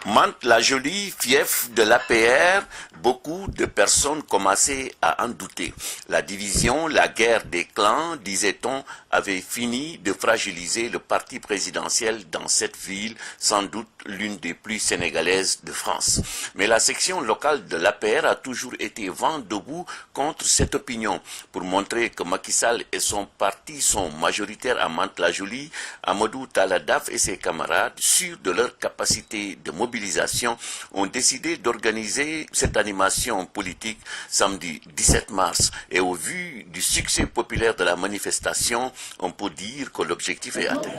Mantes-la-Jolie, fief de l'APR, beaucoup de personnes commençaient à en douter. La division, la guerre des clans, disait-on, avait fini de fragiliser le parti présidentiel dans cette ville, sans doute l'une des plus sénégalaises de France. Mais la section locale de l'APR a toujours été vent debout contre cette opinion. Pour montrer que Macky Sall et son parti sont majoritaires à Mantes-la-Jolie, Amadou Talla Daf et ses camarades, sûrs de leur capacité de mobilisation, ont décidé d'organiser cette animation politique samedi 17 mars. Et au vu du succès populaire de la manifestation, on peut dire que l'objectif est atteint.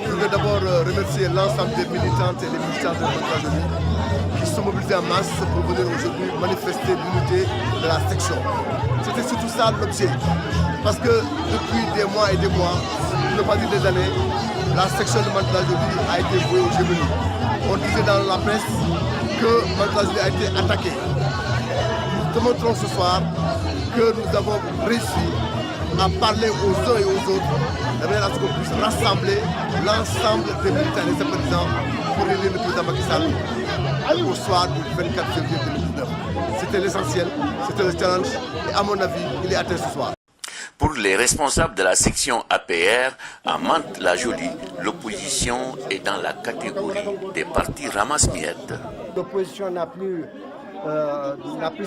Je veux d'abord remercier l'ensemble des militantes et des militants de Mantes-la-Jolie qui sont mobilisés en masse pour venir aujourd'hui manifester l'unité de la section. C'était surtout ça l'objet. Parce que depuis des mois et des mois, pour ne pas dire des années, la section de Mantes-la-Jolie a été vouée au Gémini. On disait dans la presse que Mantes-la-Jolie a été attaquée. Nous démontrons ce soir que nous avons réussi à parler aux uns et aux autres, de manière à ce qu'on puisse rassembler l'ensemble des militants et des sympathisants pour élire le président Macky Sall au soir du 24 février 2019. C'était l'essentiel, c'était le challenge, et à mon avis, il est atteint ce soir. Pour les responsables de la section APR, à Mantes-la-Jolie, l'opposition est dans la catégorie des partis ramasse-miettes. L'opposition n'a plus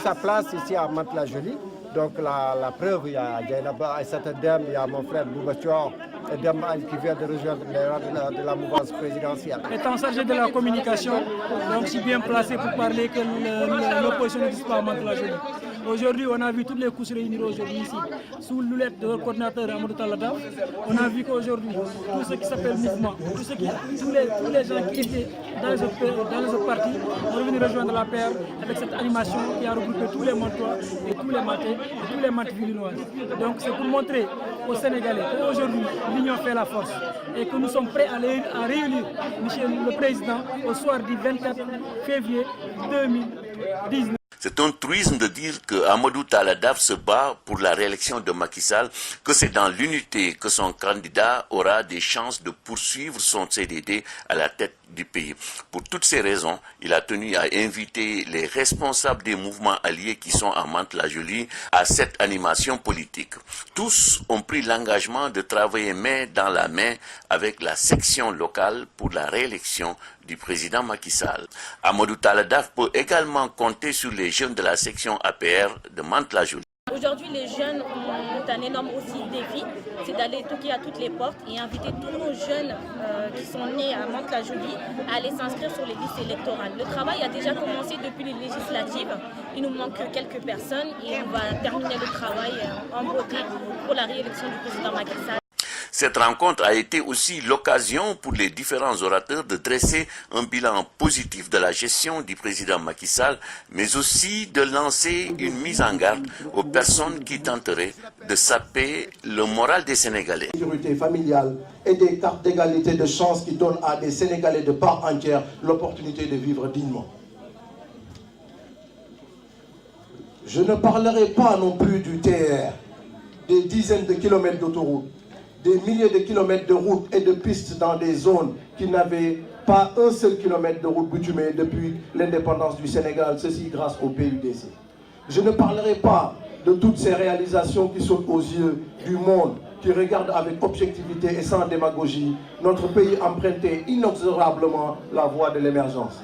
sa place ici à Mantes-la-Jolie. Donc la preuve, il y a Djaïnaba Aïssata Dème, il y a mon frère Bouba Thior et Dème qui vient de rejoindre les rangs de la mouvance présidentielle. Étant chargé de la communication, donc je suis bien placé pour parler que l'opposition n'existe pas à Mantes-la-Jolie. Aujourd'hui, on a vu toutes les couches réunies aujourd'hui ici, sous l'houlette de notre coordinateur Amadou Talla Daf. On a vu qu'aujourd'hui, tout ce qui s'appelle mouvement, tous les gens qui étaient dans les autres partis sont venus rejoindre la paire avec cette animation qui a regroupé tous les Mantois et tous les Matés et tous les Mates villinoises. Donc c'est pour montrer aux Sénégalais qu'aujourd'hui, l'union fait la force et que nous sommes prêts à réunir le président au soir du 24 février 2019. C'est un truisme de dire que Amadou Talla Daf se bat pour la réélection de Macky Sall, que c'est dans l'unité que son candidat aura des chances de poursuivre son CDD à la tête du pays. Pour toutes ces raisons, il a tenu à inviter les responsables des mouvements alliés qui sont à Mantes-la-Jolie à cette animation politique. Tous ont pris l'engagement de travailler main dans la main avec la section locale pour la réélection du président Macky Sall. Amadou Talla Daf peut également compter sur les jeunes de la section APR de Mantes-la-Jolie. Aujourd'hui, les jeunes ont un énorme aussi défi, c'est d'aller toquer à toutes les portes et inviter tous nos jeunes qui sont nés à Mantes-la-Jolie à aller s'inscrire sur les listes électorales. Le travail a déjà commencé depuis les législatives. Il nous manque quelques personnes et on va terminer le travail en beauté pour la réélection du président Macky Sall. Cette rencontre a été aussi l'occasion pour les différents orateurs de dresser un bilan positif de la gestion du président Macky Sall, mais aussi de lancer une mise en garde aux personnes qui tenteraient de saper le moral des Sénégalais. Sécurité familiale et des cartes d'égalité de chance qui donnent à des Sénégalais de part entière l'opportunité de vivre dignement. Je ne parlerai pas non plus du TR, des dizaines de kilomètres d'autoroute, des milliers de kilomètres de routes et de pistes dans des zones qui n'avaient pas un seul kilomètre de route bitumée depuis l'indépendance du Sénégal, ceci grâce au PUDC. Je ne parlerai pas de toutes ces réalisations qui sautent aux yeux du monde, qui regarde avec objectivité et sans démagogie notre pays emprunter inexorablement la voie de l'émergence.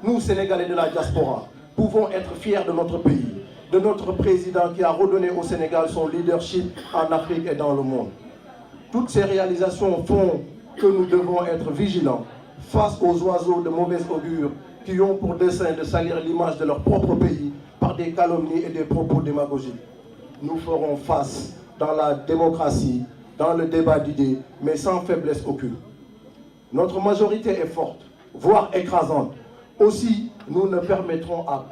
Nous, Sénégalais de la diaspora, pouvons être fiers de notre pays, de notre président qui a redonné au Sénégal son leadership en Afrique et dans le monde. Toutes ces réalisations font que nous devons être vigilants face aux oiseaux de mauvaise augure qui ont pour dessein de salir l'image de leur propre pays par des calomnies et des propos démagogiques. Nous ferons face dans la démocratie, dans le débat d'idées, mais sans faiblesse aucune. Notre majorité est forte, voire écrasante. Aussi, nous ne permettrons à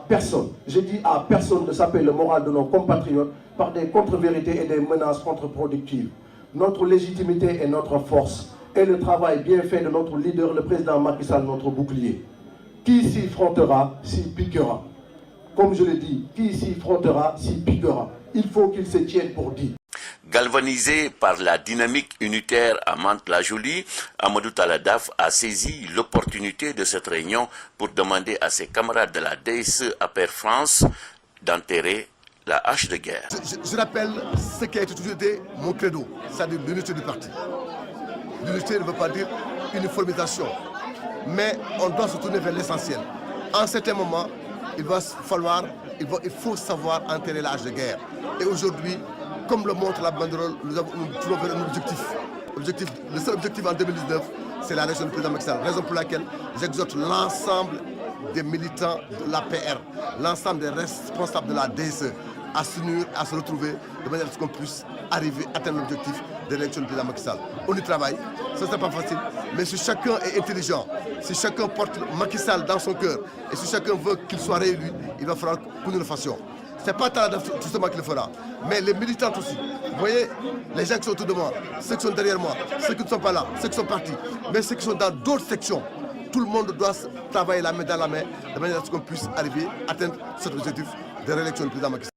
personne, je dis à personne de saper le moral de nos compatriotes par des contre-vérités et des menaces contre-productives. Notre légitimité est notre force et le travail bien fait de notre leader, le président Macky Sall, notre bouclier. Qui s'y frottera, s'y piquera. Comme je le dis, qui s'y frottera, s'y piquera. Il faut qu'il se tienne pour dit. Galvanisé par la dynamique unitaire à Mantes-la-Jolie, Amadou Talla Daf a saisi l'opportunité de cette réunion pour demander à ses camarades de la DSE APR France d'enterrer la hache de guerre. Je rappelle ce qui a toujours été mon credo, c'est-à-dire l'unité du parti. L'unité ne veut pas dire uniformisation, mais on doit se tourner vers l'essentiel. En certains moments, il faut savoir enterrer la hache de guerre. Et aujourd'hui, comme le montre la banderole, nous trouvons un objectif. Le seul objectif en 2019, c'est la région du président Macky Sall. Raison pour laquelle j'exhorte l'ensemble des militants de l'APR, l'ensemble des responsables de la DSE à se retrouver de manière à ce qu'on puisse arriver à atteindre l'objectif de l'élection du président Macky Sall. On y travaille, ce ne sera pas facile, mais si chacun est intelligent, si chacun porte Macky Sall dans son cœur et si chacun veut qu'il soit réélu, il va falloir que nous le fassions. Ce n'est pas Talla Daf justement qui le fera, mais les militants aussi. Vous voyez, les gens qui sont autour de moi, ceux qui sont derrière moi, ceux qui ne sont pas là, ceux qui sont partis, mais ceux qui sont dans d'autres sections. Tout le monde doit travailler la main dans la main de manière à ce qu'on puisse arriver à atteindre cet objectif de réélection du président Macky Sall.